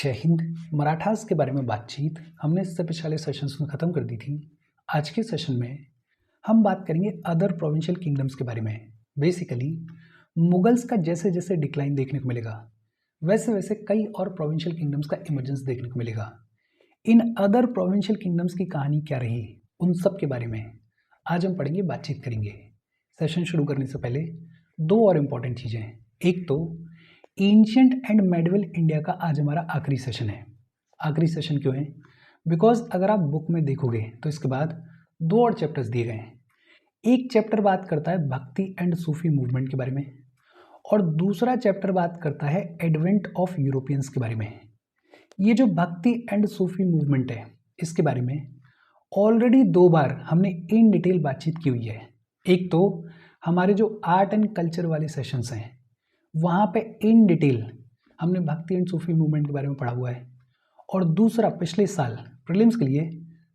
जय हिंद। मराठास के बारे में बातचीत हमने इससे पिछले सेशंस में ख़त्म कर दी थी। आज के सेशन में हम बात करेंगे अदर प्रोविंशियल किंगडम्स के बारे में। बेसिकली मुगल्स का जैसे जैसे डिक्लाइन देखने को मिलेगा वैसे वैसे कई और प्रोविंशियल किंगडम्स का इमर्जेंस देखने को मिलेगा। इन अदर प्रोविंशियल किंगडम्स की कहानी क्या रही, उन सब के बारे में आज हम पढ़ेंगे, बातचीत करेंगे। सेशन शुरू करने से पहले दो और इम्पॉर्टेंट चीज़ें। एक तो एंशिएंट एंड मेडिवल इंडिया का आज हमारा आखिरी सेशन है। आखिरी सेशन क्यों है? बिकॉज अगर आप बुक में देखोगे तो इसके बाद दो और चैप्टर्स दिए गए हैं। एक चैप्टर बात करता है भक्ति एंड सूफी मूवमेंट के बारे में और दूसरा चैप्टर बात करता है एडवेंट ऑफ यूरोपियंस के बारे में। ये जो भक्ति एंड सूफी मूवमेंट है इसके बारे में ऑलरेडी दो बार हमने इन डिटेल बातचीत की हुई है। एक तो हमारे जो आर्ट एंड कल्चर वाले सेशंस हैं वहाँ पे इन डिटेल हमने भक्ति एंड सूफी मूवमेंट के बारे में पढ़ा हुआ है, और दूसरा पिछले साल प्रीलिम्स के लिए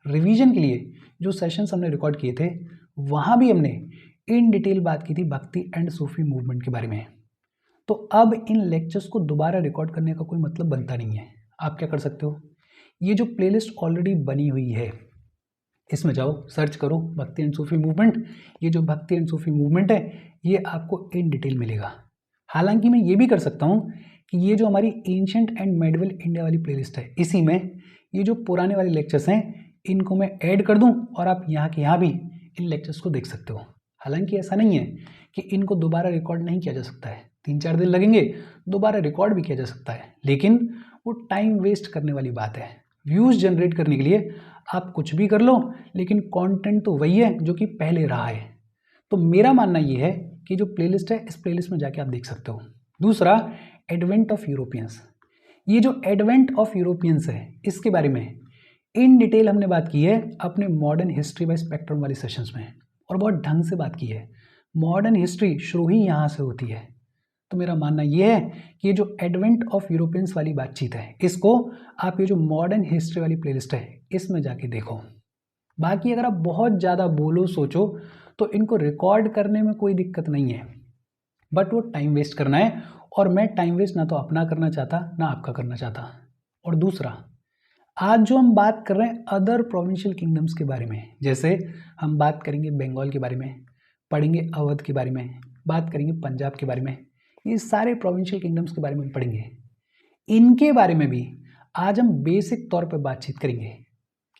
रिवीजन के लिए जो सेशंस हमने रिकॉर्ड किए थे वहाँ भी हमने इन डिटेल बात की थी भक्ति एंड सूफी मूवमेंट के बारे में। तो अब इन लेक्चर्स को दोबारा रिकॉर्ड करने का कोई मतलब बनता नहीं है। आप क्या कर सकते हो, ये जो प्लेलिस्ट ऑलरेडी बनी हुई है इसमें जाओ, सर्च करो भक्ति एंड सूफी मूवमेंट। ये जो भक्ति एंड सूफी मूवमेंट है ये आपको इन डिटेल मिलेगा। हालांकि मैं ये भी कर सकता हूँ कि ये जो हमारी एंशिएंट एंड मेडिवल इंडिया वाली प्लेलिस्ट है इसी में ये जो पुराने वाले लेक्चर्स हैं इनको मैं ऐड कर दूं और आप यहाँ के यहाँ भी इन लेक्चर्स को देख सकते हो। हालांकि ऐसा नहीं है कि इनको दोबारा रिकॉर्ड नहीं किया जा सकता है, 3-4 दिन लगेंगे, दोबारा रिकॉर्ड भी किया जा सकता है, लेकिन वो टाइम वेस्ट करने वाली बात है। व्यूज़ जनरेट करने के लिए आप कुछ भी कर लो लेकिन कॉन्टेंट तो वही है जो कि पहले रहा है। तो मेरा मानना ये है कि जो प्लेलिस्ट है इस प्लेलिस्ट में जाके आप देख सकते हो। दूसरा एडवेंट ऑफ यूरोपियंस। ये जो एडवेंट ऑफ यूरोपियंस है इसके बारे में इन डिटेल हमने बात की है अपने मॉडर्न हिस्ट्री बाय स्पेक्ट्रम वाले सेशंस में, और बहुत ढंग से बात की है। मॉडर्न हिस्ट्री शुरू ही यहाँ से होती है। तो मेरा मानना ये है कि ये जो एडवेंट ऑफ यूरोपियंस वाली बातचीत है इसको आप ये जो मॉडर्न हिस्ट्री वाली प्लेलिस्ट है इसमें जाके देखो। बाकी अगर आप बहुत ज़्यादा बोलो सोचो तो इनको रिकॉर्ड करने में कोई दिक्कत नहीं है, बट वो टाइम वेस्ट करना है, और मैं टाइम वेस्ट ना तो अपना करना चाहता ना आपका करना चाहता। और दूसरा, आज जो हम बात कर रहे हैं अदर प्रोविंशियल किंगडम्स के बारे में, जैसे हम बात करेंगे बंगाल के बारे में, पढ़ेंगे अवध के बारे में, बात करेंगे पंजाब के बारे में, ये सारे प्रोविंशियल किंगडम्स के बारे में पढ़ेंगे। इनके बारे में भी आज हम बेसिक तौर पर बातचीत करेंगे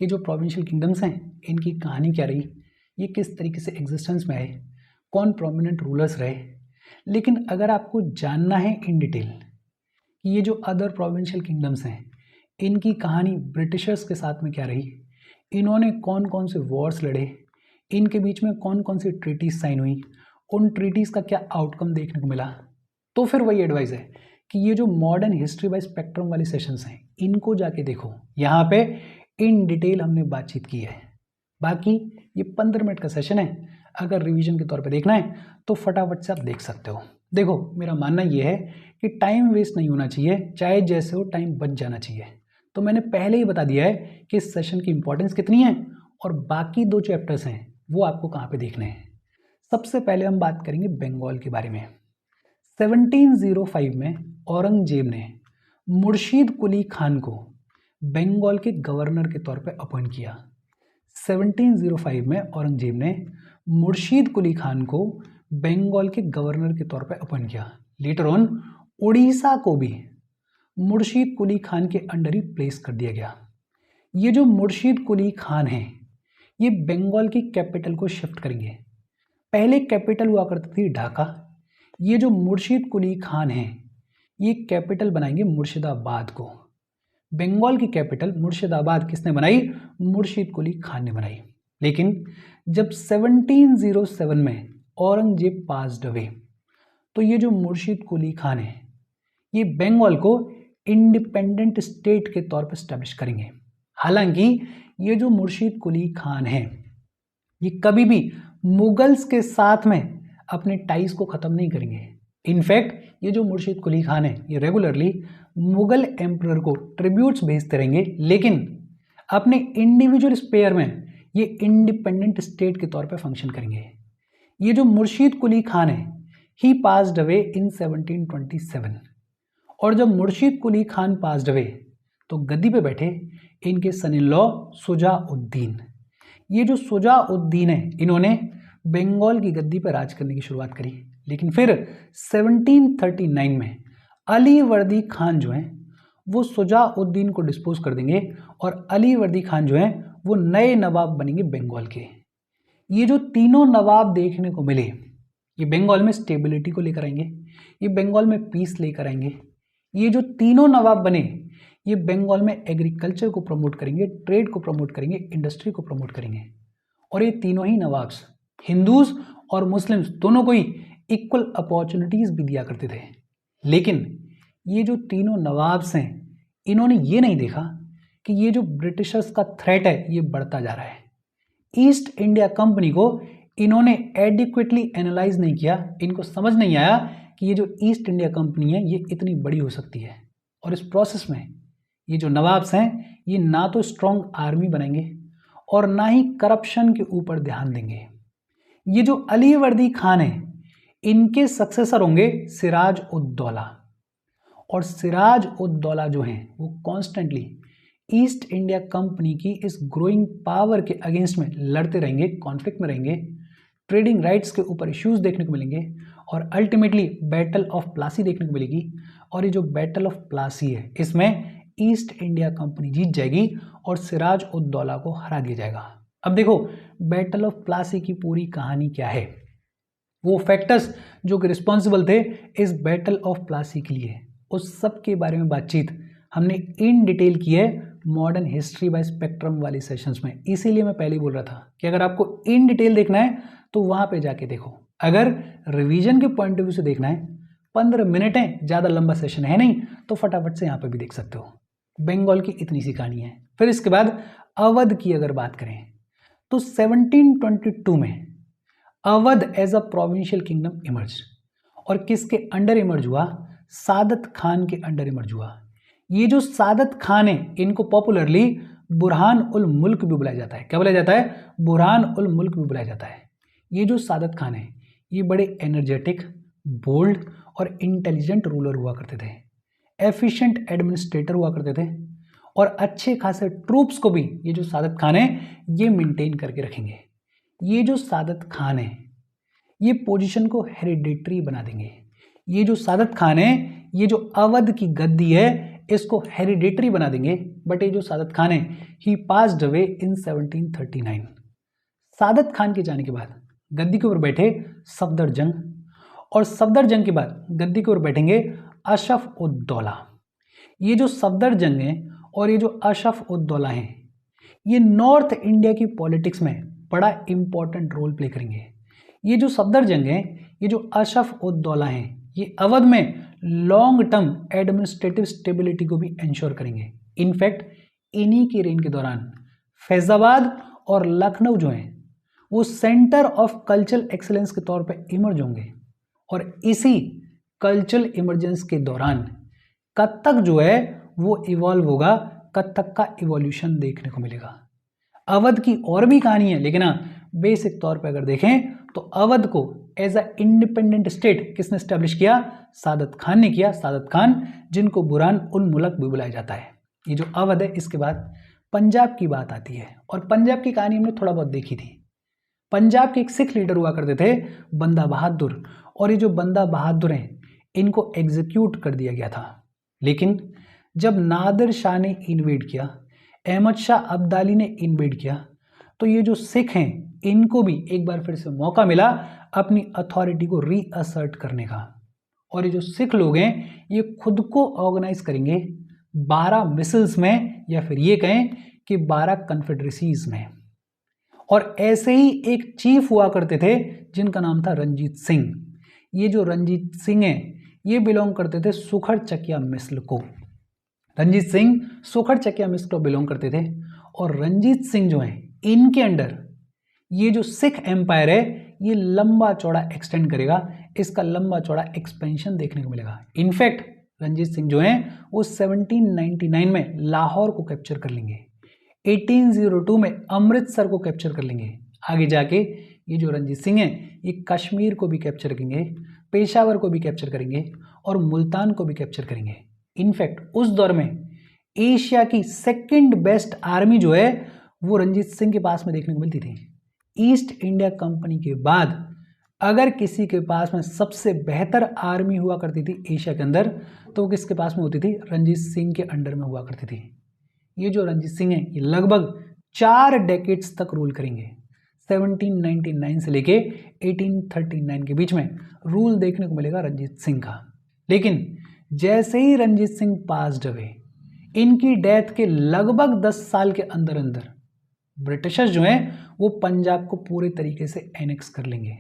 कि जो प्रोविंशियल किंगडम्स हैं इनकी कहानी क्या रही, ये किस तरीके से एग्जिस्टेंस में आए, कौन प्रोमिनेंट रूलर्स रहे। लेकिन अगर आपको जानना है इन डिटेल कि ये जो अदर प्रोविंशियल किंगडम्स हैं इनकी कहानी ब्रिटिशर्स के साथ में क्या रही, इन्होंने कौन कौन से वॉर्स लड़े, इनके बीच में कौन कौन सी ट्रीटीज साइन हुई, उन ट्रीटीज़ का क्या आउटकम देखने को मिला, तो फिर वही एडवाइस है कि ये जो मॉडर्न हिस्ट्री बाय स्पेक्ट्रम वाले सेशंस हैं इनको जाके देखो। यहाँ पे इन डिटेल हमने बातचीत की है। बाकी ये 15 मिनट का सेशन है, अगर रिवीजन के तौर पे देखना है तो फटाफट से आप देख सकते हो। देखो मेरा मानना ये है कि टाइम वेस्ट नहीं होना चाहिए, चाहे जैसे हो टाइम बच जाना चाहिए। तो मैंने पहले ही बता दिया है कि इस सेशन की इंपॉर्टेंस कितनी है और बाकी दो चैप्टर्स हैं वो आपको कहाँ पे देखने हैं। सबसे पहले हम बात करेंगे बंगाल के बारे में। 1705 में औरंगजेब ने मुर्शीद कुली खान को बंगाल के गवर्नर के तौर पर अपॉइंट किया। 1705 में औरंगजेब ने मुर्शीद कुली खान को बंगाल के गवर्नर के तौर पर अपॉइंट किया। लेटर ऑन उड़ीसा को भी मुर्शीद कुली खान के अंडर ही प्लेस कर दिया गया। ये जो मुर्शीद कुली खान है ये बंगाल की कैपिटल को शिफ्ट करेंगे। पहले कैपिटल हुआ करती थी ढाका, ये जो मुर्शीद कुली खान है ये कैपिटल बनाएंगे मुर्शिदाबाद को। बंगाल की कैपिटल मुर्शिदाबाद किसने बनाई? मुर्शीद कुली खान ने बनाई। लेकिन जब 1707 में औरंगजेब पास्ड अवे तो ये जो मुर्शीद कुली खान है ये बंगाल को इंडिपेंडेंट स्टेट के तौर पर स्टैब्लिश करेंगे। हालांकि ये जो मुर्शीद कुली खान है ये कभी भी मुगल्स के साथ में अपने टाइज को ख़त्म नहीं करेंगे। इनफैक्ट ये जो मुर्शीद कुली खान है ये रेगुलरली मुगल एम्परर को ट्रिब्यूट्स भेजते रहेंगे, लेकिन अपने इंडिविजुअल स्पेयर में ये इंडिपेंडेंट स्टेट के तौर पे फंक्शन करेंगे। ये जो मुर्शीद कुली खान है ही पास्ड अवे इन 1727, और जब मुर्शीद कुली खान पास्ड अवे तो गद्दी पे बैठे इनके सन इन लॉ शुजाउद्दीन। ये जो शुजाउद्दीन है, इन्होंने बंगाल की गद्दी पर राज करने की शुरुआत करी, लेकिन फिर 1739 में अली वर्दी खान जो हैं वो शुजाउद्दीन को डिस्पोज कर देंगे और अली वर्दी खान जो हैं वो नए नवाब बनेंगे बंगाल के। ये जो तीनों नवाब देखने को मिले, ये बंगाल में स्टेबिलिटी को लेकर आएंगे, ये बंगाल में पीस लेकर आएंगे। ये जो तीनों नवाब बने, ये बंगाल में एग्रीकल्चर को प्रमोट करेंगे, ट्रेड को प्रमोट करेंगे, इंडस्ट्री को प्रमोट करेंगे। और ये तीनों ही नवाब्स हिंदूज और मुस्लिम्स दोनों को ही इक्वल अपॉर्चुनिटीज भी दिया करते थे। लेकिन ये जो तीनों नवाब्स हैं, इन्होंने ये नहीं देखा कि ये जो ब्रिटिशर्स का थ्रेट है ये बढ़ता जा रहा है। ईस्ट इंडिया कंपनी को इन्होंने एडिक्वेटली एनालाइज नहीं किया, इनको समझ नहीं आया कि ये जो ईस्ट इंडिया कंपनी है ये इतनी बड़ी हो सकती है। और इस प्रोसेस में ये जो नवाब्स हैं ये ना तो स्ट्रॉन्ग आर्मी बनाएंगे और ना ही करप्शन के ऊपर ध्यान देंगे। ये जो अली वर्दी खान है, इनके सक्सेसर होंगे सिराज उद दौला। और सिराज उद दौला जो हैं वो कॉन्स्टेंटली ईस्ट इंडिया कंपनी की इस ग्रोइंग पावर के अगेंस्ट में लड़ते रहेंगे, कॉन्फ्लिक्ट में रहेंगे। ट्रेडिंग राइट्स के ऊपर इश्यूज देखने को मिलेंगे और अल्टीमेटली बैटल ऑफ प्लासी देखने को मिलेगी। और ये जो बैटल ऑफ प्लासी है, इसमें ईस्ट इंडिया कंपनी जीत जाएगी और सिराज उद दौला को हरा दिया जाएगा। अब देखो बैटल ऑफ प्लासी की पूरी कहानी क्या है, वो फैक्टर्स जो कि रिस्पॉन्सिबल थे इस बैटल ऑफ प्लासी के लिए, उस सब के बारे में बातचीत हमने इन डिटेल की है मॉडर्न हिस्ट्री बाय स्पेक्ट्रम वाले सेशंस में। इसीलिए मैं पहले ही बोल रहा था कि अगर आपको इन डिटेल देखना है तो वहाँ पे जाके देखो। अगर रिवीजन के पॉइंट ऑफ व्यू से देखना है, 15 मिनट है, ज़्यादा लंबा सेशन है नहीं, तो फटाफट से यहाँ पे भी देख सकते हो। बंगाल की इतनी सी कहानी है। फिर इसके बाद अवध की अगर बात करें तो 1722 में Awadh as a provincial kingdom emerge. और किसके अंडर इमर्ज हुआ? सादत खान के अंडर इमर्ज हुआ। ये जो सादत खान है, इनको पॉपुलरली बुरहान उल मुल्क भी बुलाया जाता है। क्या बुलाया जाता है? बुरहान उल मुल्क भी बुलाया जाता है। ये जो सादत खान है, ये बड़े एनर्जेटिक, बोल्ड और इंटेलिजेंट रूलर हुआ करते थे, एफिशिएंट एडमिनिस्ट्रेटर हुआ करते थे और अच्छे खासे ट्रूप्स को भी ये जो सादत खान है ये मेंटेन करके रखेंगे। ये जो सादत खान है ये पोजीशन को हेरिडेटरी बना देंगे। ये जो सादत खान है, ये जो अवध की गद्दी है इसको हेरिडेटरी बना देंगे। बट ये जो सादत खान है ही पास्ड अवे इन 1739। सादत खान के जाने के बाद गद्दी के ऊपर बैठे सफदर जंग, और सफदर जंग के बाद गद्दी के ऊपर बैठेंगे अशरफ उद दौला। ये जो सफदर जंग है और ये जो अशरफ उद दौला हैं, ये नॉर्थ इंडिया की पॉलिटिक्स में बड़ा इंपॉर्टेंट रोल प्ले करेंगे। ये जो सफदर जंग है, ये जो अशरफ उद दौला हैं, ये अवध में लॉन्ग टर्म एडमिनिस्ट्रेटिव स्टेबिलिटी को भी इंश्योर करेंगे। इनफैक्ट इन्हीं की रेन के दौरान फैजाबाद और लखनऊ जो हैं वो सेंटर ऑफ कल्चरल एक्सीलेंस के तौर पर इमर्ज होंगे। और इसी कल्चरल इमरजेंस के दौरान कथक जो है वो इवॉल्व होगा, कथक का इवोल्यूशन देखने को मिलेगा। अवध की और भी कहानी है, लेकिन हाँ बेसिक तौर पर अगर देखें तो अवध को एज अ इंडिपेंडेंट स्टेट किसने स्टैब्लिश किया? सादत खान ने किया। सादत खान जिनको बुरहान उल मुल्क भी बुलाया जाता है। ये जो अवध है, इसके बाद पंजाब की बात आती है और पंजाब की कहानी हमने थोड़ा बहुत देखी थी। पंजाब के एक सिख लीडर हुआ करते थे बंदा बहादुर, और ये जो बंदा बहादुर हैं इनको एग्जीक्यूट कर दिया गया था। लेकिन जब नादिर शाह ने इन्वेड किया, अहमद शाह अब्दाली ने इन्वेड किया, तो ये जो सिख हैं इनको भी एक बार फिर से मौका मिला अपनी अथॉरिटी को रीअसर्ट करने का। और ये जो सिख लोग हैं ये खुद को ऑर्गेनाइज करेंगे 12 मिसल्स में, या फिर ये कहें कि 12 कन्फेडरेसीज में। और ऐसे ही एक चीफ हुआ करते थे जिनका नाम था रंजीत सिंह। ये जो रंजीत सिंह हैं ये बिलोंग करते थे सुखड़ चकिया मिसल को। रंजीत सिंह सुखड़ चकिया मिसल को बिलोंग करते थे। और रंजीत सिंह जो हैं इनके अंडर ये जो सिख एम्पायर है ये लंबा चौड़ा एक्सटेंड करेगा, इसका लंबा चौड़ा एक्सपेंशन देखने को मिलेगा। इनफैक्ट रंजीत सिंह जो हैं वो 1799 में लाहौर को कैप्चर कर लेंगे, 1802 में अमृतसर को कैप्चर कर लेंगे। आगे जाके ये जो रंजीत सिंह हैं ये कश्मीर को भी कैप्चर करेंगे, पेशावर को भी कैप्चर करेंगे और मुल्तान को भी कैप्चर करेंगे। इनफैक्ट उस दौर में एशिया की सेकंड बेस्ट आर्मी जो है वो रंजीत सिंह के पास में देखने को मिलती थी। ईस्ट इंडिया कंपनी के बाद अगर किसी के पास में सबसे बेहतर आर्मी हुआ करती थी एशिया के अंदर तो वो किसके पास में होती थी? रंजीत सिंह के अंडर में हुआ करती थी। ये जो रंजीत सिंह है ये लगभग 4 डेकेड्स तक रूल करेंगे। 1799 से लेके 1839 के बीच में रूल देखने को मिलेगा रंजीत सिंह का। लेकिन जैसे ही रंजीत सिंह पास्ड अवे, इनकी डेथ के लगभग 10 साल के अंदर अंदर ब्रिटिशर्स जो हैं वो पंजाब को पूरे तरीके से एनेक्स कर लेंगे।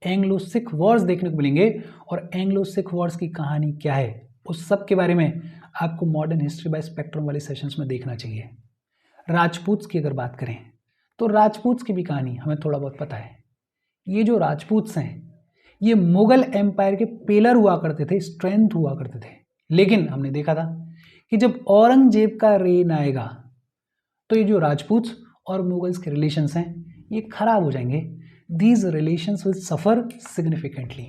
एंग्लो सिख वॉर्स देखने को मिलेंगे और एंग्लो सिख वॉर्स की कहानी क्या है उस सब के बारे में आपको मॉडर्न हिस्ट्री बाय स्पेक्ट्रम वाले सेशंस में देखना चाहिए। राजपूत्स की अगर बात करें तो राजपूत्स की भी कहानी हमें थोड़ा बहुत पता है। ये जो राजपूत्स हैं ये मुगल एम्पायर के पिलर हुआ करते थे, स्ट्रेंथ हुआ करते थे। लेकिन हमने देखा था कि जब औरंगजेब का रेन आएगा तो ये जो राजपूत्स और मुगल्स के रिलेशंस हैं ये खराब हो जाएंगे। These relations will suffer significantly.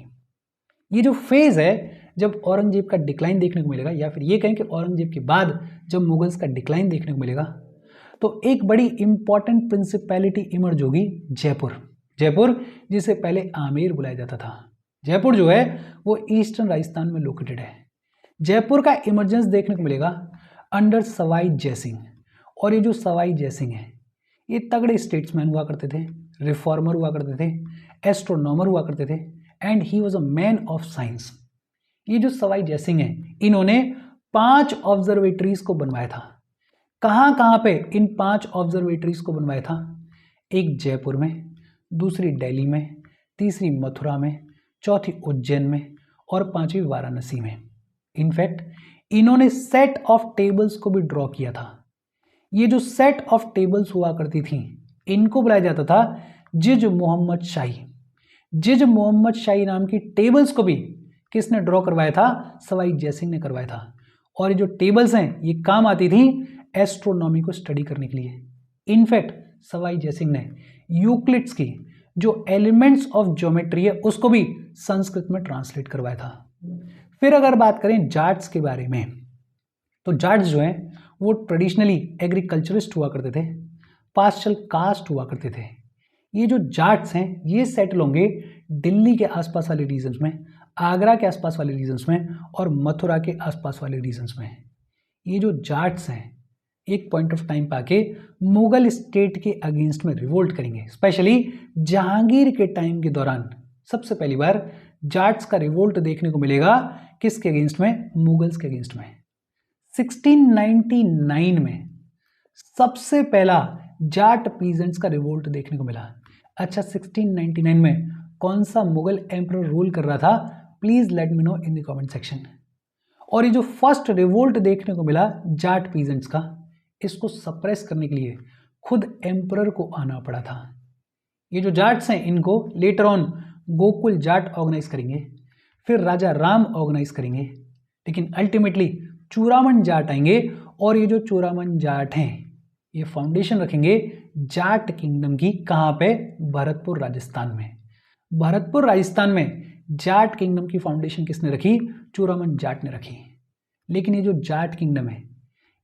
ये जो फेज़ है जब औरंगजेब का डिक्लाइन देखने को मिलेगा, या फिर ये कहें कि औरंगजेब के बाद जब मुगल्स का डिक्लाइन देखने को मिलेगा, तो एक बड़ी इंपॉर्टेंट प्रिंसिपैलिटी इमर्ज होगी, जयपुर। जयपुर जिसे पहले आमेर बुलाया जाता था। जयपुर जो है वो ईस्टर्न राजस्थान में लोकेटेड है। जयपुर का इमरजेंस देखने को मिलेगा अंडर सवाई जयसिंह। और ये जो सवाई जयसिंह है ये तगड़े स्टेट्समैन हुआ करते थे, रिफॉर्मर हुआ करते थे, एस्ट्रोनॉमर हुआ करते थे and he was a man of science. ये जो सवाई जयसिंह है इन्होंने 5 ऑब्जर्वेटरीज को बनवाया था। कहाँ पे इन 5 ऑब्जर्वेटरीज को बनवाया था? एक जयपुर में, दूसरी दिल्ली में, तीसरी मथुरा में, चौथी उज्जैन में और 5वीं वाराणसी में। इनफैक्ट इन्होंने सेट ऑफ टेबल्स को भी ड्रॉ किया था। ये जो सेट ऑफ टेबल्स हुआ करती थी इनको बुलाया जाता था जिज मोहम्मद शाही। जिज मोहम्मद शाही नाम की टेबल्स को भी किसने ड्रॉ करवाया था? सवाई जयसिंह ने करवाया था। और ये जो टेबल्स हैं ये काम आती थी एस्ट्रोनॉमी को स्टडी करने के लिए। इनफैक्ट सवाई जयसिंह ने यूक्लिड्स की जो एलिमेंट्स ऑफ ज्योमेट्री है उसको भी संस्कृत में ट्रांसलेट करवाया था। फिर अगर बात करें जाट्स के बारे में तो जाट्स जो हैं वो ट्रेडिशनली एग्रीकल्चरिस्ट हुआ करते थे, पास्चल कास्ट हुआ करते थे। ये जो जाट्स हैं ये सेटल होंगे दिल्ली के आसपास वाले रीजन्स में, आगरा के आसपास वाले रीजन्स में और मथुरा के आसपास वाले रीजन्स में। ये जो जाट्स हैं एक पॉइंट ऑफ टाइम पे आके मुगल स्टेट के अगेंस्ट में रिवोल्ट करेंगे। स्पेशली जहांगीर के टाइम के दौरान सबसे पहली बार जाट्स का रिवोल्ट देखने को मिलेगा। किसके अगेंस्ट में? मुगल्स के अगेंस्ट में। 1699 में सबसे पहला जाट पीजेंट्स का रिवोल्ट देखने को मिला। अच्छा 1699 में कौन सा मुगल एम्परर रूल कर रहा था? Please let me know in the comment section. और ये जो फर्स्ट रिवोल्ट देखने को मिला जाट पीजेंट्स का, इसको सप्रेस करने के लिए खुद एम्परर को आना पड़ा था। ये जो जाट्स हैं इनको later on Gokul Jat organise करेंगे, फिर राजा राम ऑर्गेनाइज करेंगे, लेकिन अल्टीमेटली चूरामन जाट आएंगे। और ये जो चूरामन जाट हैं ये फाउंडेशन रखेंगे जाट किंगडम की। कहाँ पे? भरतपुर राजस्थान में। भरतपुर राजस्थान में जाट किंगडम की फाउंडेशन किसने रखी? चूरामन जाट ने रखी। लेकिन ये जो जाट किंगडम है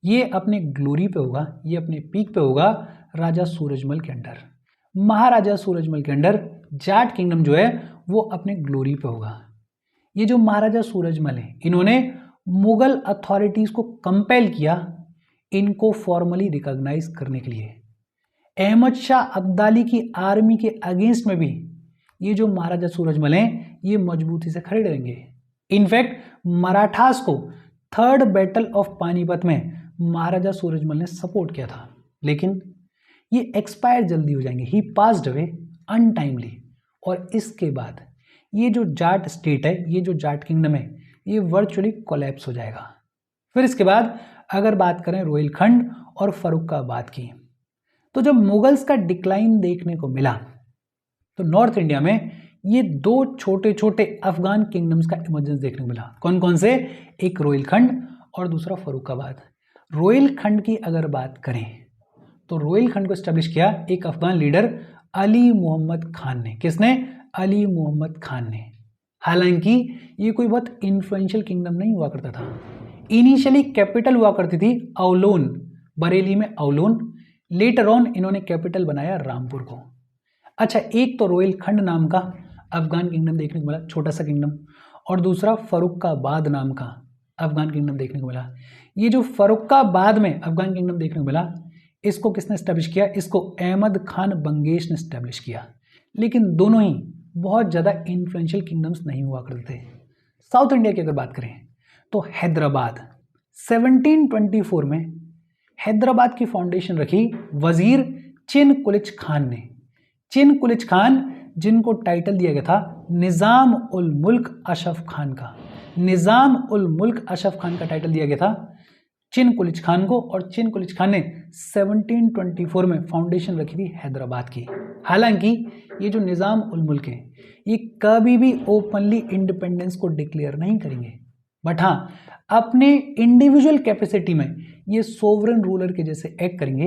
ये अपने ग्लोरी पे होगा, ये अपने पीक पे होगा राजा सूरजमल के अंडर। महाराजा सूरजमल के अंडर जाट किंगडम जो है वो अपने ग्लोरी पे होगा। ये जो महाराजा सूरजमल है इन्होंने मुगल अथॉरिटीज को कंपेल किया इनको फॉर्मली रिकॉग्नाइज करने के लिए। अहमद शाह अब्दाली की आर्मी के अगेंस्ट में भी ये जो महाराजा सूरजमल हैं ये मजबूती से खड़े रहेंगे। इनफैक्ट मराठास को 3rd बैटल ऑफ पानीपत में महाराजा सूरजमल ने सपोर्ट किया था, लेकिन ये एक्सपायर जल्दी हो जाएंगे। ही पास्ड अवे अनटाइमली। और इसके बाद ये जो जाट स्टेट है, ये जो जाट किंगडम है, ये वर्चुअली कोलैप्स हो जाएगा। फिर इसके बाद अगर बात करें रोहिलखंड और फर्रुखाबाद की, तो जब मुगल्स का डिक्लाइन देखने को मिला तो नॉर्थ इंडिया में ये 2 छोटे छोटे अफगान किंगडम्स का इमर्जेंस देखने को मिला। कौन कौन से? एक रोहिलखंड और दूसरा फर्रुखाबाद। रोहिलखंड की अगर बात करें तो रोहिलखंड को एस्टेब्लिश किया एक अफगान लीडर अली मोहम्मद खान ने। किसने? अली मोहम्मद खान ने। हालांकि ये कोई बहुत इन्फ्लुएंशियल किंगडम नहीं हुआ करता था। इनिशियली कैपिटल हुआ करती थी अवलोन, बरेली में अवलोन। लेटर ऑन इन्होंने कैपिटल बनाया रामपुर को। अच्छा, एक तो रोहिलखंड नाम का अफगान किंगडम देखने को मिला, छोटा सा किंगडम, और दूसरा फर्रुखाबाद नाम का अफगान किंगडम देखने को मिला। ये जो फर्रुखाबाद में अफगान किंगडम देखने को मिला, इसको किसने स्टैब्लिश किया? इसको अहमद खान बंगेश ने स्टैब्लिश किया। लेकिन दोनों ही बहुत ज़्यादा इन्फ्लुएंशियल किंगडम्स नहीं हुआ करते थे। साउथ इंडिया की अगर बात करें तो हैदराबाद 1724 में हैदराबाद की फाउंडेशन रखी वजीर चिन कुलिच खान ने। चिन कुलिच खान, जिनको टाइटल दिया गया था निज़ाम उल मुल्क अशरफ खान का। निज़ाम उल मुल्क अशरफ खान का टाइटल दिया गया था चिन कुलिच खान को, और चिन कुलिच खान ने 1724 में फाउंडेशन रखी थी हैदराबाद की। हालांकि ये जो निज़ाम उल मुल्क है, ये कभी भी ओपनली इंडिपेंडेंस को डिक्लेयर नहीं करेंगे, बट हाँ, अपने इंडिविजुअल कैपेसिटी में ये सोवरेन रूलर के जैसे एक्ट करेंगे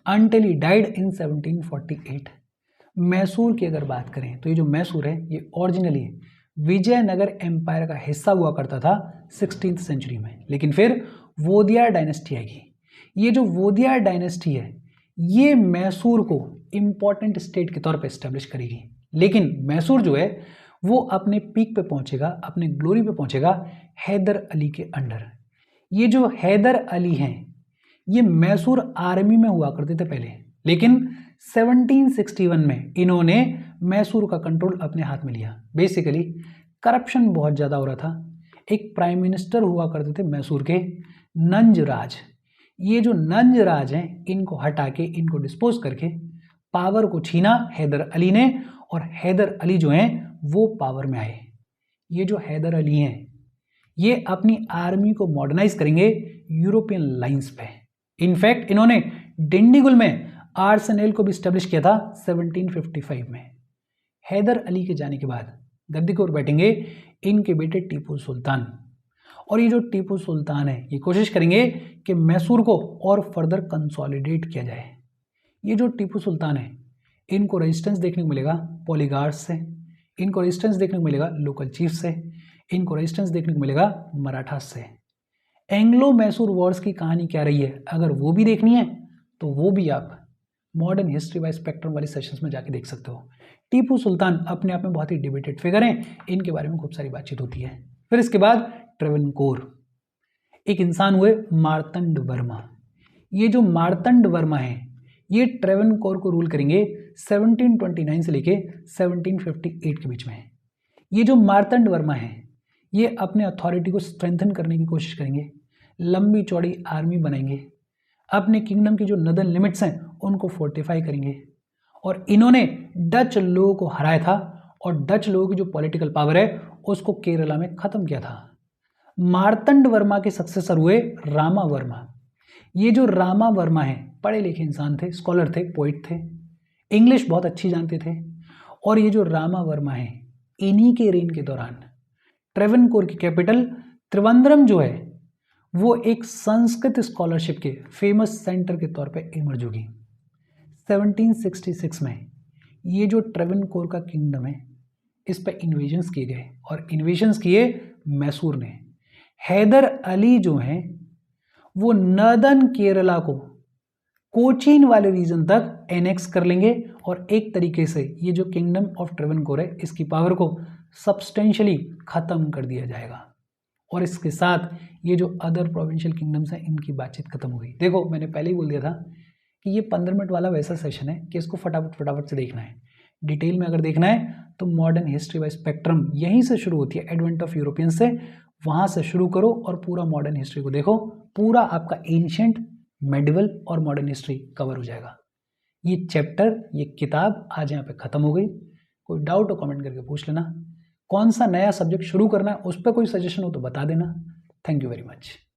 until he died in 1748। Mysore की अगर बात करें तो ये जो मैसूर है, ये ओरिजिनली विजयनगर एम्पायर का हिस्सा हुआ करता था 16th सेंचुरी में, लेकिन फिर वोदियार डायनेस्टी आएगी। ये जो वोदियार डायनेस्टी है, ये मैसूर को इम्पॉर्टेंट स्टेट के तौर पे इस्टेब्लिश करेगी। लेकिन मैसूर जो है वो अपने पीक पे पहुंचेगा, अपने ग्लोरी पे पहुंचेगा हैदर अली के अंडर। ये जो हैदर अली हैं, ये मैसूर आर्मी में हुआ करते थे पहले, लेकिन 1761 में इन्होंने मैसूर का कंट्रोल अपने हाथ में लिया। बेसिकली करप्शन बहुत ज़्यादा हो रहा था। एक प्राइम मिनिस्टर हुआ करते थे मैसूर के, नंजराज। ये जो नंजराज हैं, इनको हटा के, इनको डिस्पोज करके पावर को छीना हैदर अली ने, और हैदर अली जो हैं वो पावर में आए। ये जो हैदर अली हैं, ये अपनी आर्मी को मॉडर्नाइज करेंगे यूरोपियन लाइंस पे। इनफैक्ट इन्होंने डिंडीगुल में आर्सेनल को भी स्टैब्लिश किया था 1755 में। हैदर अली के जाने के बाद गद्दी को बैठेंगे इनके बेटे टीपू सुल्तान, और ये जो टीपू सुल्तान है, ये कोशिश करेंगे कि मैसूर को और फर्दर कंसोलिडेट किया जाए। ये जो टीपू सुल्तान है, इनको रेजिस्टेंस देखने को मिलेगा पॉलीगार्ड्स से, इनको रेजिस्टेंस देखने को मिलेगा लोकल चीफ से, इनको रेजिस्टेंस देखने को मिलेगा मराठास से। एंग्लो मैसूर वॉर्स की कहानी क्या रही है, अगर वो भी देखनी है तो वो भी आप मॉडर्न हिस्ट्री बाय स्पेक्ट्रम वाले सेशंस में जाके देख सकते हो। टीपू सुल्तान अपने आप में बहुत ही डिबेटेड फिगर हैं, इनके बारे में खूब सारी बातचीत होती है। फिर इसके बाद ट्रेवनकोर, एक इंसान हुए मार्तंड वर्मा। ये जो मार्तंड वर्मा है, ये ट्रेवनकोर को रूल करेंगे 1729 से लेके 1758 के बीच में। ये जो मार्तंड वर्मा है, ये अपने अथॉरिटी को स्ट्रेंथन करने की कोशिश करेंगे, लंबी चौड़ी आर्मी बनाएंगे, अपने किंगडम की जो नदर्न लिमिट्स हैं उनको फोर्टिफाई करेंगे, और इन्होंने डच लोगों को हराया था, और डच लोगों की जो पॉलिटिकल पावर है उसको केरला में ख़त्म किया था। मार्तंड वर्मा के सक्सेसर हुए रामा वर्मा। ये जो रामा वर्मा हैं, पढ़े लिखे इंसान थे, स्कॉलर थे, पोइट थे, इंग्लिश बहुत अच्छी जानते थे, और ये जो रामा वर्मा हैं, इन्हीं के रेन के दौरान ट्रेवनकोर की कैपिटल त्रिवेंद्रम जो है वो एक संस्कृत स्कॉलरशिप के फेमस सेंटर के तौर पे इमर्ज होगी। 1766 में ये जो ट्रेवनकोर का किंगडम है, इस पर इन्वेजन्स किए गए, और इन्वेजन्स किए मैसूर ने। हैदर अली जो हैं वो नर्दर्न केरला को कोचीन वाले रीजन तक एनेक्स कर लेंगे, और एक तरीके से ये जो किंगडम ऑफ ट्रेवनकोर है, इसकी पावर को सब्सटेंशियली ख़त्म कर दिया जाएगा, और इसके साथ ये जो अदर प्रोविंशियल किंगडम्स हैं, इनकी बातचीत खत्म हो गई। देखो, मैंने पहले ही बोल दिया था कि ये 15 मिनट वाला वैसा सेशन है कि इसको फटाफट से देखना है। डिटेल में अगर देखना है तो मॉडर्न हिस्ट्री बाय स्पेक्ट्रम यहीं से शुरू होती है, एडवेंट ऑफ यूरोपियन से, वहाँ से शुरू करो और पूरा मॉडर्न हिस्ट्री को देखो। पूरा आपका एंशिएंट, मेडिवल और मॉडर्न हिस्ट्री कवर हो जाएगा। ये चैप्टर, ये किताब आज यहाँ पे ख़त्म हो गई। कोई डाउट हो कमेंट करके पूछ लेना। कौन सा नया सब्जेक्ट शुरू करना है, उस पर कोई सजेशन हो तो बता देना। Thank you very much.